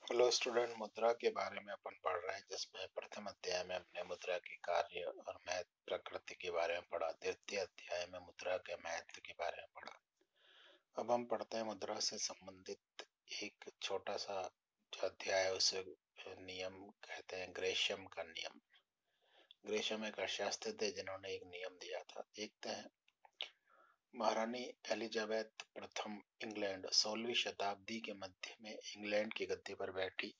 Hello student, मुद्रा के बारे में अपन पढ़ रहे हैं, जिसमें प्रथम अध्याय में हमने मुद्रा के कार्य और महत्व प्रकृति के बारे में पढ़ा। द्वितीय अध्याय में मुद्रा के महत्व के बारे में पढ़ा। अब हम पढ़ते हैं मुद्रा से संबंधित एक छोटा सा जो अध्याय है, उसे नियम कहते हैं, ग्रेशम का नियम। ग्रेशम एक अर्थशास्त्री थे जिन्होंने एक नियम दिया था। देखते हैं। महारानी एलिजाबेथ प्रथम इंग्लैंड 16वीं शताब्दी के मध्य में इंग्लैंड की गद्दी पर बैठी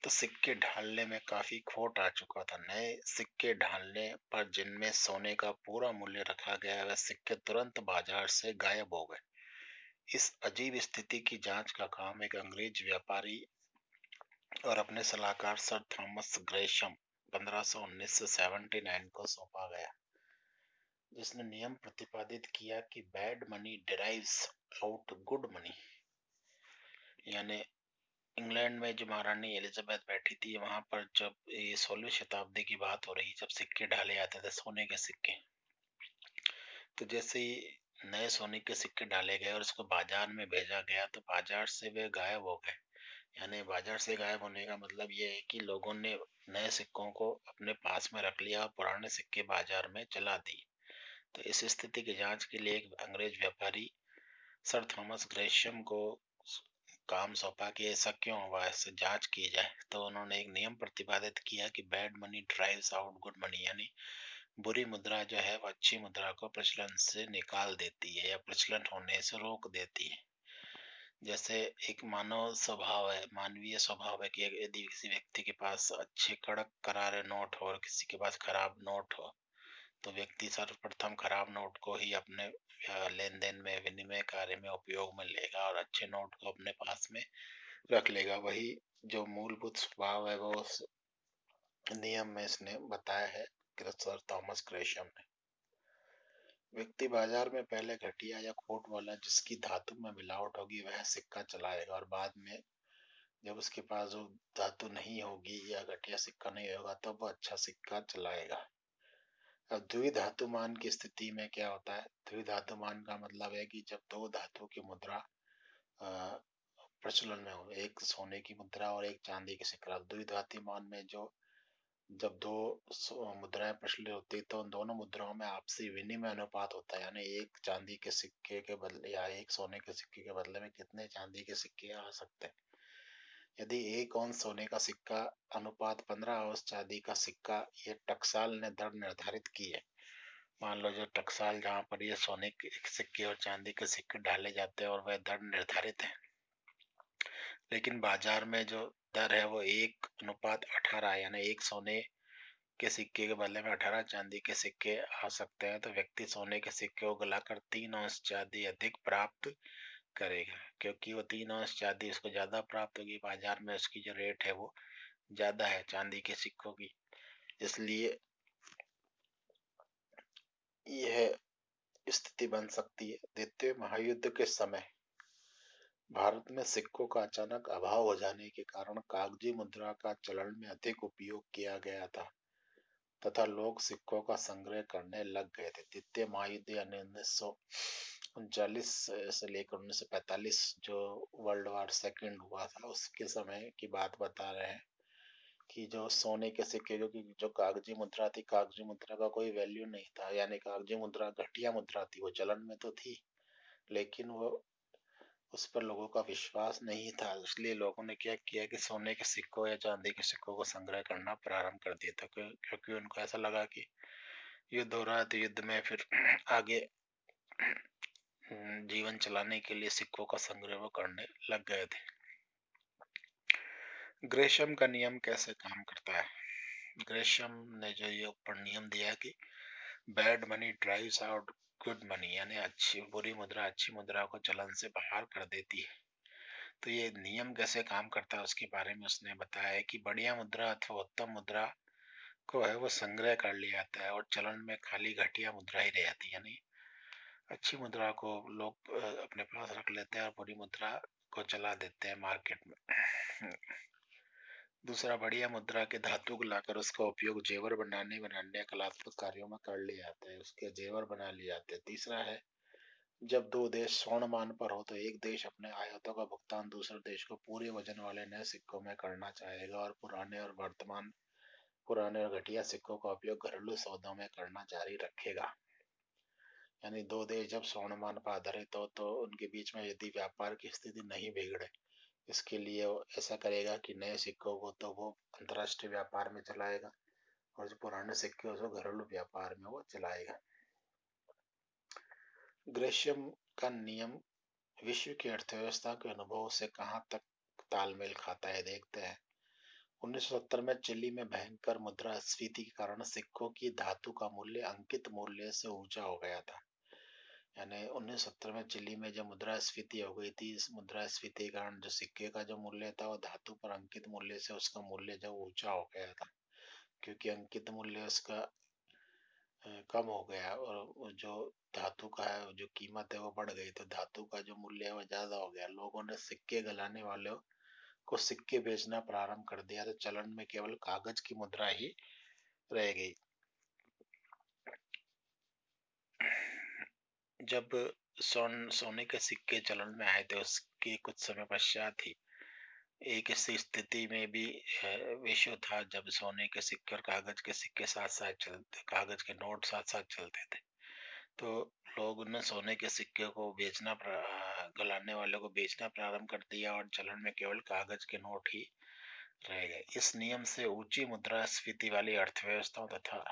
तो सिक्के ढालने में काफी खोट आ चुका था। नए सिक्के ढालने पर जिनमें सोने का पूरा मूल्य रखा गया, वह सिक्के तुरंत बाजार से गायब हो गए। इस अजीब स्थिति की जांच का काम एक अंग्रेज व्यापारी और अपने सलाहकार सर थॉमस ग्रेशम 1519 से 79 को सौंपा गया, जिसने नियम प्रतिपादित किया कि bad money derives out good money. यानी इंग्लैंड में जो महारानी एलिजाबेथ बैठी थी, वहां पर जब ये 16वीं शताब्दी की बात हो रही, जब सिक्के ढाले जाते थे, सोने के सिक्के, तो जैसे ही नए सोने के सिक्के डाले गए और उसको बाजार में भेजा गया, तो बाजार से वे गायब हो गए। यानी बाजार से गायब होने का मतलब ये है कि लोगों ने नए सिक्कों को अपने पास में रख लिया और पुराने सिक्के बाजार में चला दिए। तो इस स्थिति की जांच के लिए एक अंग्रेज व्यापारी सर थॉमस ग्रेशम को काम सौंपा कि ऐसा क्यों हुआ, इससे जांच की जाए। तो उन्होंने एक नियम प्रतिपादित किया कि bad money drives out good money, यानी बुरी मुद्रा जो है वो अच्छी मुद्रा को प्रचलन से निकाल देती है या प्रचलन होने से रोक देती है। जैसे एक मानव स्वभाव है, मानवीय स्वभाव है कि यदि किसी व्यक्ति के पास अच्छे कड़क करारे नोट हो और किसी के पास खराब नोट हो, तो व्यक्ति सर्वप्रथम खराब नोट को ही अपने लेन देन में, विनिमय कार्य में उपयोग में लेगा और अच्छे नोट को अपने पास में रख लेगा। वही जो मूलभूत स्वभाव है वो उस नियम में इसने बताया है सर थॉमस ग्रेशम ने। व्यक्ति बाजार में पहले घटिया या खोट वाला, जिसकी धातु में मिलावट होगी, वह सिक्का चलाएगा, और बाद में जब उसके पास वो धातु नहीं होगी या घटिया सिक्का नहीं होगा, तब वो अच्छा सिक्का चलाएगा। अब द्विधातुमान की स्थिति में क्या होता है? द्विधातुमान का मतलब है कि जब दो धातु की मुद्रा प्रचलन में हो, एक सोने की मुद्रा और एक चांदी की सिक्का। द्विधातुमान में जो जब दो मुद्राएं प्रचलित होती है, तो उन दोनों मुद्राओं में आपसी विनिमय अनुपात होता है। यानी एक चांदी के सिक्के के बदले या एक सोने के सिक्के के बदले में कितने चांदी के सिक्के आ सकते हैं। यदि एक औंस सोने का सिक्का अनुपात 15 औंस चांदी का सिक्का, ये टकसाल ने दर निर्धारित की है। मान लो जो टकसाल जहाँ पर ये सोने के सिक्के और चांदी के सिक्के डाले जाते हैं और वह दर निर्धारित है, लेकिन बाजार में जो दर है वो 1:18, यानी एक सोने के सिक्के के बदले में 18 चांदी के सिक्के आ सकते हैं। तो व्यक्ति सोने के सिक्के को गलाकर 3 औंस चांदी अधिक प्राप्त करेगा, क्योंकि वो 3 औंस चांदी उसको ज्यादा प्राप्त होगी। बाजार में उसकी जो रेट है वो ज्यादा है चांदी के सिक्कों की, इसलिए यह स्थिति बन सकती है। द्वितीय महायुद्ध के समय भारत में सिक्कों का अचानक अभाव हो जाने के कारण कागजी मुद्रा का चलन में अधिक उपयोग किया गया था तथा लोग सिक्कों का संग्रह करने लग गए थे। द्वितीय महायुद्ध यानी 1939 से लेकर 1945 जो वर्ल्ड वार सेकंड हुआ था, उसके समय की बात बता रहे हैं कि जो सोने के सिक्के, क्योंकि जो कागजी मुद्रा थी, कागजी मुद्रा का कोई वैल्यू नहीं था, यानी कागजी मुद्रा घटिया मुद्रा थी। वो चलन में तो थी, लेकिन वो उस पर लोगों का विश्वास नहीं था, इसलिए लोगों ने क्या किया कि सोने के सिक्कों या चांदी के सिक्कों को संग्रह करना प्रारंभ कर दिया था, क्योंकि उनको ऐसा लगा कि युद्ध हो रहा है, तो युद्ध में फिर आगे जीवन चलाने के लिए सिक्कों का संग्रह वो करने लग गए थे। ग्रेशम का नियम कैसे काम करता है? ग्रेशम ने जो ये ऊपर नियम दिया कि bad money drives out good money, यानी अच्छी बुरी मुद्रा अच्छी मुद्रा को चलन से बाहर कर देती है। तो ये नियम कैसे काम करता है उसके बारे में उसने बताया है कि बढ़िया मुद्रा अथवा उत्तम मुद्रा को है वो संग्रह कर लिया जाता है और चलन में खाली घटिया मुद्रा ही रह जाती है। यानी अच्छी मुद्रा को लोग अपने पास रख लेते हैं और बुरी मुद्रा को चला देते हैं मार्केट में। दूसरा, बढ़िया मुद्रा के धातु को लाकर उसका उपयोग जेवर बनाने कलात्मक कार्यों में कर लिया जाता है, उसके जेवर बना लिए जाते हैं। तीसरा है जब दो देश स्वर्णमान पर हो तो एक देश अपने आयातों का भुगतान दूसरे देश को पूरे वजन वाले नए सिक्कों में करना चाहेगा और पुराने और घटिया सिक्कों का उपयोग घरेलू सौदों में करना जारी रखेगा। यानी दो देश जब स्वर्णमान पर आधारित हो तो उनके बीच में यदि व्यापार की स्थिति नहीं बिगड़े, इसके लिए वो ऐसा करेगा कि नए सिक्कों को तो वो अंतर्राष्ट्रीय व्यापार में चलाएगा और जो पुराने सिक्के उसको घरेलू व्यापार में वो चलाएगा। ग्रेशियम का नियम विश्व की अर्थव्यवस्था के अनुभव से कहां तक तालमेल खाता है, देखते हैं। 1970 में चिली में भयंकर मुद्रास्फीति के कारण सिक्कों की धातु का मूल्य अंकित मूल्य से ऊंचा हो गया था। यानी 1970 में चिली में जब मुद्रास्फीति हो गई थी, इस मुद्रास्फीति के कारण जो सिक्के का जो मूल्य था वो धातु पर अंकित मूल्य से उसका मूल्य जब ऊंचा हो गया था, क्योंकि अंकित मूल्य उसका कम हो गया और जो धातु का है जो कीमत है वो बढ़ गई, तो धातु का जो मूल्य है वो ज्यादा हो गया। लोगों ने सिक्के गलाने वालों को सिक्के बेचना प्रारंभ कर दिया, तो चलन में केवल कागज की मुद्रा ही रह गई। जब सोने के सिक्के चलन में आए थे उसके कुछ समय पश्चात ही एक ऐसी स्थिति में भी विश्व था जब सोने के सिक्के और कागज के सिक्के साथ साथ चलते, कागज के नोट साथ साथ चलते थे। तो लोग ने सोने के सिक्के को गलाने वालों को बेचना प्रारंभ कर दिया और चलन में केवल कागज के नोट ही रह गए। इस नियम से ऊंची मुद्रास्फीति वाली अर्थव्यवस्थाओं तथा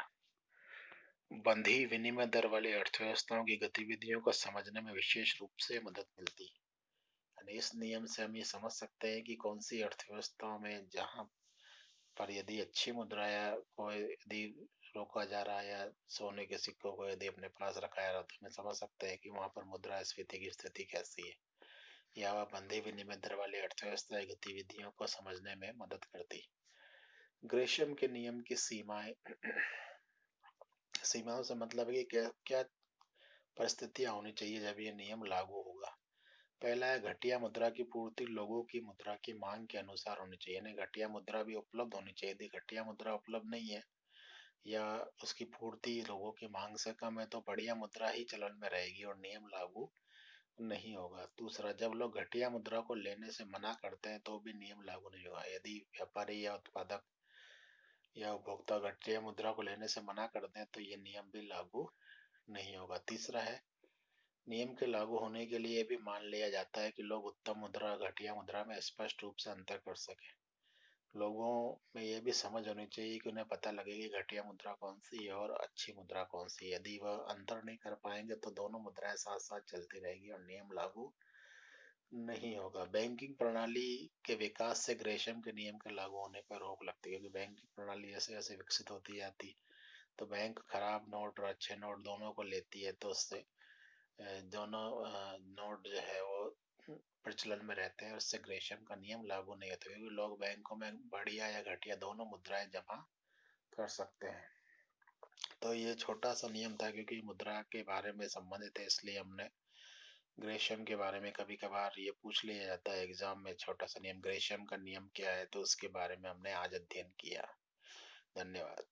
बंधी विनिमय दर वाली अर्थव्यवस्थाओं की गतिविधियों को समझने में विशेष रूप से मदद मिलती है। यानी इस नियम से हम ये समझ सकते हैं कि कौन सी अर्थव्यवस्थाओं में जहां पर यदि अच्छी मुद्राया को यदि रोका जा रहा है या सोने के सिक्कों को यदि अपने पास रखाया रहा, तो हमें समझ सकते हैं कि वहां पर मुद्रास्फीति की स्थिति कैसी है या वह बंधे विनिमय दर वाली अर्थव्यवस्था की गतिविधियों को समझने में मदद करती। ग्रेशम के नियम की सीमाओं से मतलब है कि क्या क्या परिस्थितियां होनी चाहिए जब ये नियम लागू होगा। पहला है घटिया मुद्रा की पूर्ति लोगों की मुद्रा की मांग के अनुसार होनी चाहिए, यानी घटिया मुद्रा भी उपलब्ध होनी चाहिए। यदि घटिया मुद्रा उपलब्ध नहीं है या उसकी पूर्ति लोगों की मांग से कम है तो बढ़िया मुद्रा ही चलन में रहेगी और नियम लागू नहीं होगा। दूसरा, जब लोग घटिया मुद्रा को लेने से मना करते हैं तो भी नियम लागू नहीं होगा। यदि व्यापारी या उत्पादक या उपभोक्ता घटिया मुद्रा को लेने से मना करते हैं तो ये नियम भी लागू नहीं होगा। तीसरा है, नियम के लागू होने के लिए भी मान लिया जाता है कि लोग उत्तम मुद्रा और घटिया मुद्रा में स्पष्ट रूप से अंतर कर सकें। लोगों में यह भी समझ होनी चाहिए कि उन्हें पता लगे कि घटिया मुद्रा कौन सी है और अच्छी मुद्रा कौन सी है। यदि वह अंतर नहीं कर पाएंगे तो दोनों मुद्राएं साथ साथ चलती रहेगी और नियम लागू नहीं होगा। बैंकिंग प्रणाली के विकास से ग्रेशम के नियम के लागू होने पर रोक लगती है, क्योंकि बैंकिंग प्रणाली जैसे जैसे विकसित होती जाती तो बैंक खराब नोट और अच्छे नोट दोनों को लेती है, तो उससे दोनों नोट जो है वो प्रचलन में रहते हैं और उससे ग्रेशम का नियम लागू नहीं होता, क्योंकि लोग बैंकों में बढ़िया या घटिया दोनों मुद्राएं जमा कर सकते हैं। तो ये छोटा सा नियम था, क्योंकि मुद्रा के बारे में संबंधित है इसलिए हमने ग्रेशम के बारे में, कभी कभार ये पूछ लिया जाता है एग्जाम में, छोटा सा नियम ग्रेशम का नियम क्या है, तो उसके बारे में हमने आज अध्ययन किया। धन्यवाद।